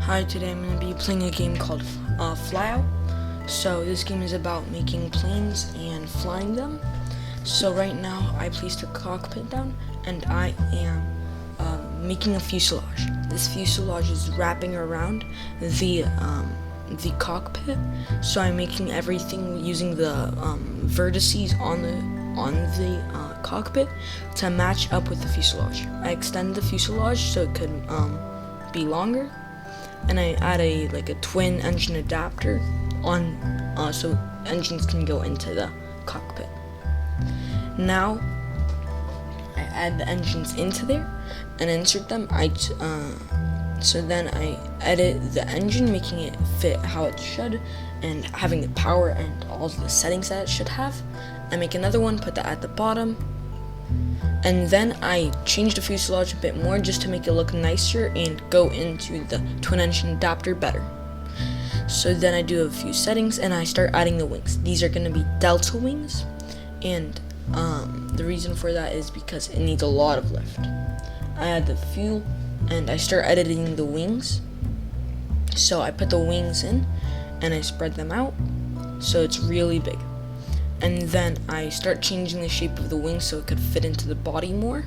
Hi, today I'm going to be playing a game called Flyout. So this game is about making planes and flying them. So right now I placed a cockpit down and I am making a fuselage. This fuselage is wrapping around the cockpit. So I'm making everything using the vertices on the cockpit to match up with the fuselage. I extend the fuselage so it could be longer. And I add a twin engine adapter on so engines can go into the cockpit. Now I add the engines into there and insert them. So then I edit the engine, making it fit how it should and having the power and all the settings that it should have. I make another one, put that at the bottom. And then I change the fuselage a bit more just to make it look nicer and go into the twin engine adapter better. So then I do a few settings and I start adding the wings. These are going to be delta wings, and the reason for that is because it needs a lot of lift. I add the fuel and I start editing the wings. So I put the wings in and I spread them out so it's really big. And then I start changing the shape of the wings so it could fit into the body more.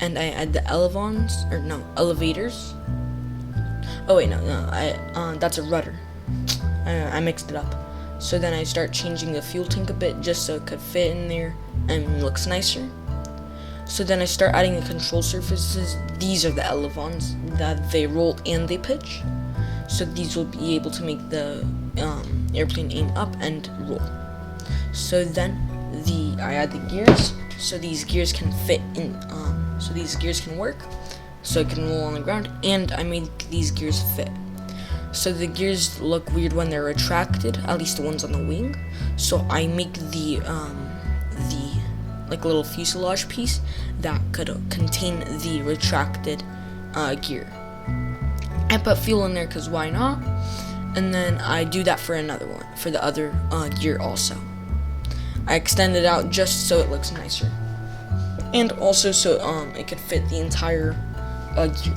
And I add the elevators. Oh wait, that's a rudder. I mixed it up. So then I start changing the fuel tank a bit just so it could fit in there and looks nicer. So then I start adding the control surfaces. These are the elevons that they roll and they pitch. So these will be able to make the airplane aim up and roll. So then I add the gears, so these gears can fit in, so these gears can work, so it can roll on the ground, and I made these gears fit. So the gears look weird when they're retracted, at least the ones on the wing. So I make the little fuselage piece that could contain the retracted gear. I put fuel in there because why not? And then I do that for another one, for the other gear also. I extend it out just so it looks nicer, and also so it could fit the entire gear.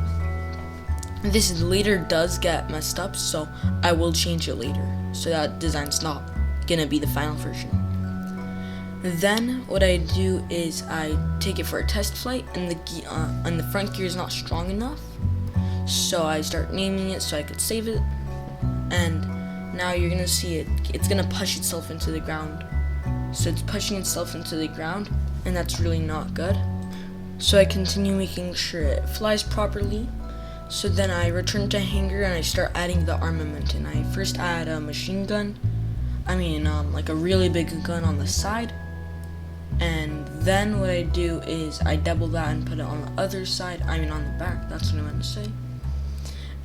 This later does get messed up, so I will change it later. So that design's not gonna be the final version. Then what I do is I take it for a test flight, and the front gear is not strong enough. So I start naming it so I could save it, and now you're gonna see it's gonna push itself into the ground. So it's pushing itself into the ground, and that's really not good. So I continue making sure it flies properly. So then I return to hangar and I start adding the armament. And I first add a machine gun, like a really big gun on the side. And then what I do is I double that and put it on the other side, on the back, that's what I meant to say.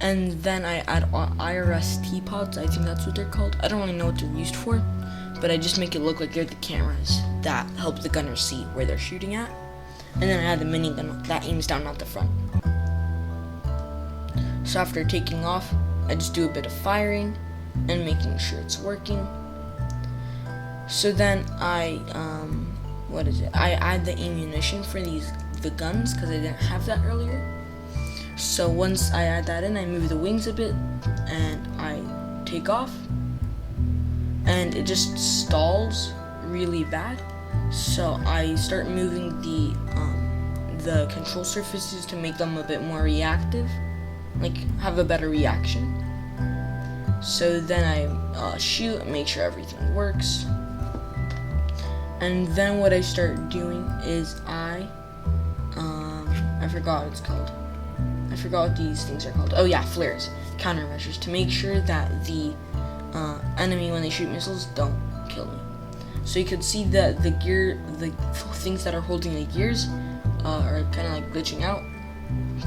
And then I add IRS pods, I think that's what they're called. I don't really know what they're used for, but I just make it look like they're the cameras that help the gunner see where they're shooting at. And then I add the minigun that aims down at the front. So after taking off, I just do a bit of firing and making sure it's working. So then I add the ammunition for the guns because I didn't have that earlier. So once I add that in, I move the wings a bit and I take off. And it just stalls really bad, so I start moving the control surfaces to make them a bit more reactive, like have a better reaction. So then I shoot and make sure everything works. And then what I start doing is I forgot what it's called. I forgot what these things are called. Oh yeah, flares, countermeasures, to make sure that the enemy, when they shoot missiles, don't kill me. So you could see that the things that are holding the gears are kind of like glitching out,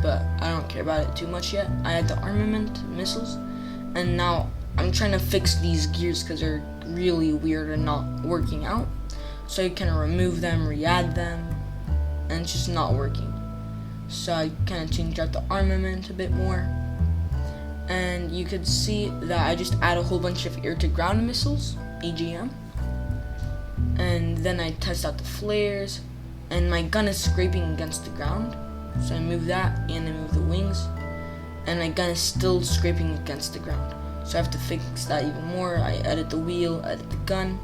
but I don't care about it too much yet. I had the armament missiles, and now I'm trying to fix these gears because they're really weird and not working out. So I kind of remove them, re-add them, and it's just not working. So I kind of changed out the armament a bit more. And you could see that I just add a whole bunch of air-to-ground missiles, AGM. And then I test out the flares, and my gun is scraping against the ground. So I move that, and I move the wings. and my gun is still scraping against the ground. So I have to fix that even more. I edit the wheel, edit the gun,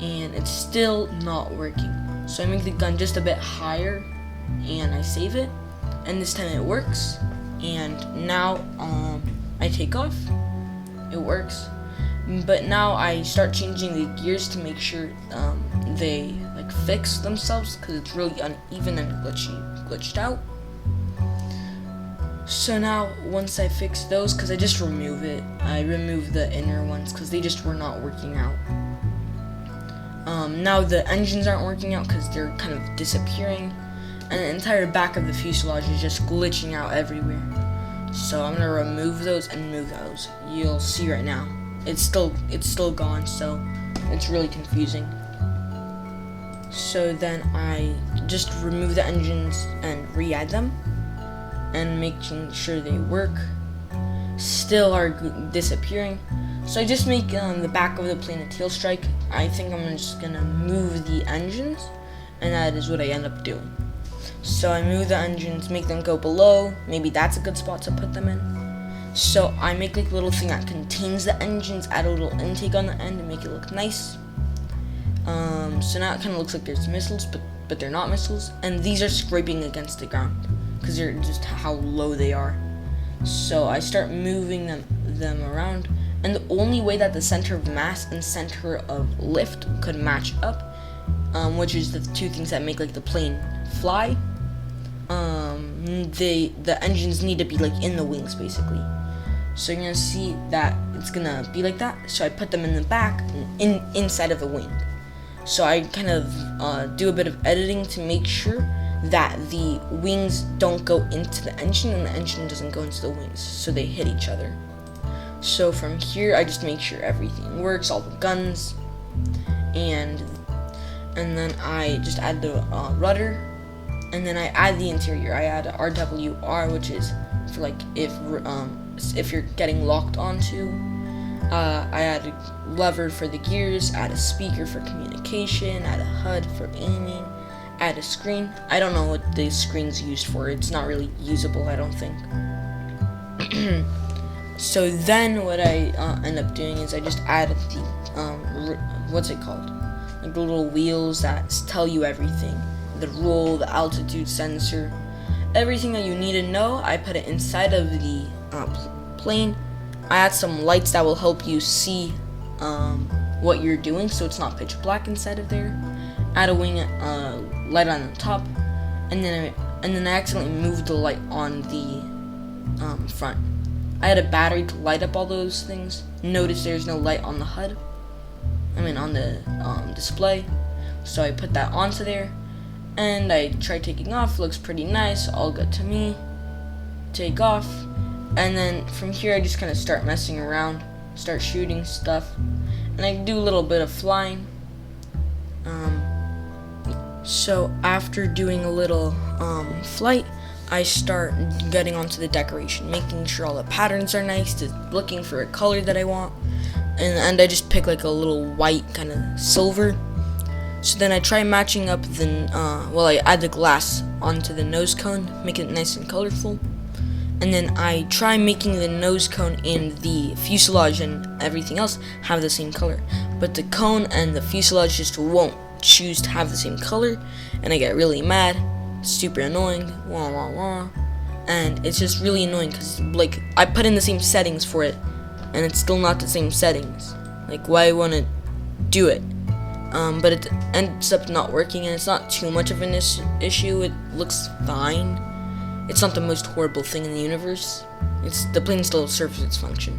and it's still not working. So I make the gun just a bit higher, and I save it, and this time it works. And now I take off. It works, but now I start changing the gears to make sure they like fix themselves, because it's really uneven and glitched out. So now once I fix those, because I just remove it, I remove the inner ones because they just were not working out. Now the engines aren't working out because they're kind of disappearing, and the entire back of the fuselage is just glitching out everywhere. So I'm gonna remove those and move those. You'll see right now. It's still gone, so it's really confusing. So then I just remove the engines and re-add them, and making sure they work. Still are disappearing. So I just make the back of the plane a tail strike. I think I'm just gonna move the engines, and that is what I end up doing. So I move the engines, make them go below. Maybe that's a good spot to put them in. So I make like a little thing that contains the engines, add a little intake on the end, and make it look nice. So now it kind of looks like there's missiles, but they're not missiles. And these are scraping against the ground because they're just how low they are. So I start moving them around, and the only way that the center of mass and center of lift could match up, which is the two things that make like the plane fly, the engines need to be like in the wings basically. So you're gonna see that it's gonna be like that. So I put them in the back, inside of the wing. So I kind of do a bit of editing to make sure that the wings don't go into the engine and the engine doesn't go into the wings, so they hit each other. So from here I just make sure everything works, all the guns, and then I just add the rudder, and then I add the interior. I add RWR, which is for like if you're getting locked onto. I add a lever for the gears, add a speaker for communication, add a HUD for aiming, add a screen. I don't know what the screen's used for. It's not really usable, I don't think. So then what I end up doing is I just add the, what's it called? Like the little wheels that tell you everything. The roll, the altitude sensor, everything that you need to know. I put it inside of the plane. I add some lights that will help you see what you're doing, so it's not pitch black inside of there. Add a wing light on the top, and then I accidentally moved the light on the front. I had a battery to light up all those things. Notice there's no light on the HUD. On the display. So I put that onto there, and I tried taking off. Looks pretty nice, all good to me. Take off, and then from here I just kind of start messing around, start shooting stuff, and I do a little bit of flying. So after doing a little flight, I start getting onto the decoration, making sure all the patterns are nice, looking for a color that I want, and I just pick like a little white kind of silver. So then I try matching up I add the glass onto the nose cone, make it nice and colorful, and then I try making the nose cone and the fuselage and everything else have the same color, but the cone and the fuselage just won't choose to have the same color, and I get really mad. Super annoying, wah wah wah, and it's just really annoying because like I put in the same settings for it, and it's still not the same settings. Like, why I want to do it, but it ends up not working, and it's not too much of an issue. It looks fine. It's not the most horrible thing in the universe. The plane still serves its function,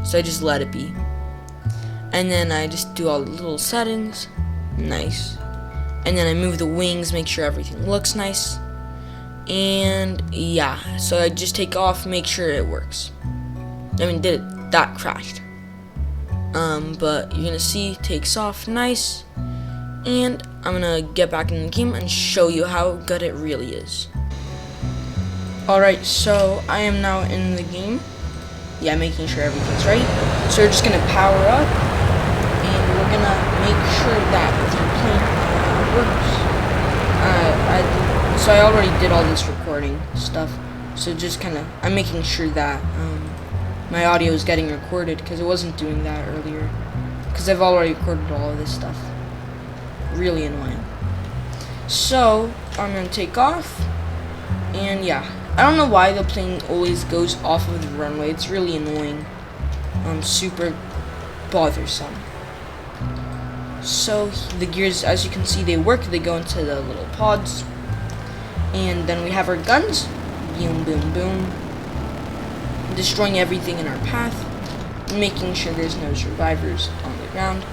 so I just let it be. And then I just do all the little settings, nice. And then I move the wings, make sure everything looks nice. And yeah, so I just take off, make sure it works. That crashed. But you're gonna see, takes off nice. And I'm gonna get back in the game and show you how good it really is. Alright, so I am now in the game. Yeah, making sure everything's right. So we're just gonna power up, and we're gonna make sure that the plane works. So I already did all this recording stuff, So just kind of, I'm making sure that my audio is getting recorded, because it wasn't doing that earlier. Because I've already recorded all of this stuff. Really annoying. So I'm gonna take off, and yeah, I don't know why the plane always goes off of the runway. It's really annoying. Super bothersome. So the gears, as you can see, they work. They go into the little pods, and then we have our guns. Boom, boom, boom. Destroying everything in our path, making sure there's no survivors on the ground.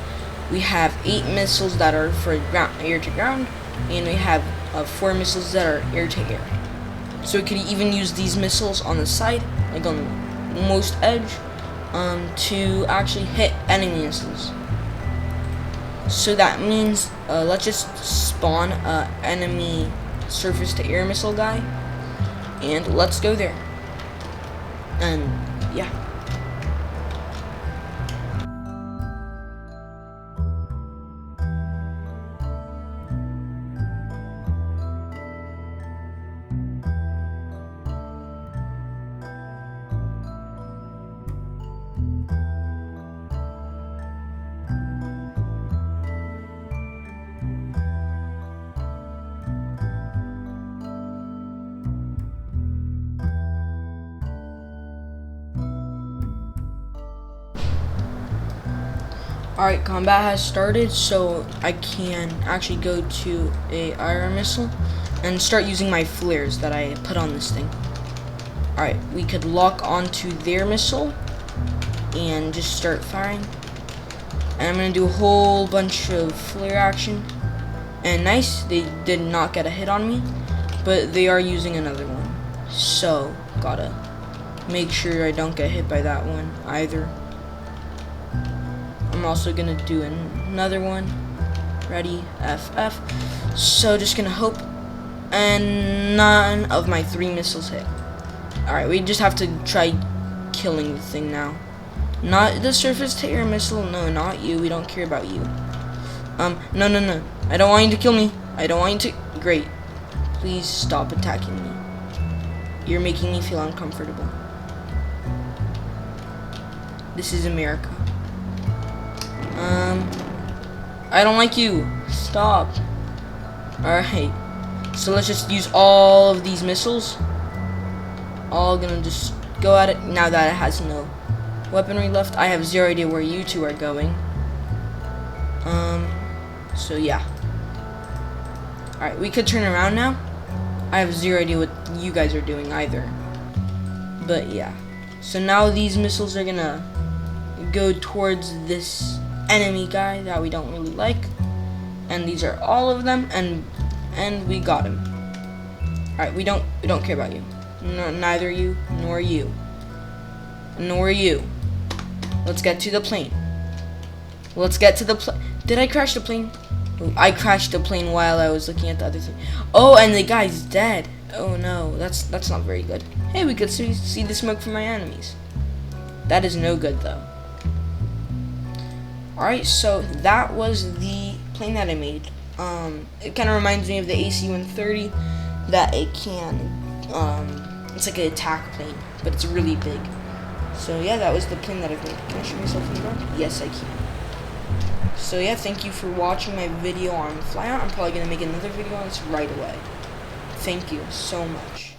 We have 8 missiles that are for air to ground, and we have 4 missiles that are air to air. So we could even use these missiles on the side, like on the most edge, to actually hit enemy missiles. So that means let's just spawn enemy surface to air missile guy, and let's go there. And yeah. Alright, combat has started, so I can actually go to a IR missile and start using my flares that I put on this thing. Alright, we could lock onto their missile and just start firing. And I'm going to do a whole bunch of flare action. And nice, they did not get a hit on me, but they are using another one. So, gotta make sure I don't get hit by that one either. I'm also gonna do another one. Ready, FF. So just gonna hope, and none of my 3 missiles hit. Alright, we just have to try killing the thing now. Not the surface to air missile, no, not you, we don't care about you. No. I don't want you to kill me. I don't want you to, great. Please stop attacking me. You're making me feel uncomfortable. This is America. I don't like you. Stop. Alright. So let's just use all of these missiles. All gonna just go at it. Now that it has no weaponry left, I have 0 idea where you two are going. So yeah. Alright, we could turn around now. I have 0 idea what you guys are doing either. But yeah. So now these missiles are gonna go towards this enemy guy that we don't really like, and these are all of them, and we got him. Alright, we don't care about you. No, neither you nor you nor you. Let's get to the plane. Let's get to the plane. Did I crash the plane? Oh, I crashed the plane while I was looking at the other thing. Oh, and the guy's dead. Oh no, that's not very good. Hey, we could see the smoke from my enemies. That is no good though. Alright, so that was the plane that I made. It kind of reminds me of the AC-130, that it can, it's like an attack plane, but it's really big. So yeah, that was the plane that I made. Can I shoot myself in the ground? Yes, I can. So yeah, thank you for watching my video on Flyout. I'm probably going to make another video on this right away. Thank you so much.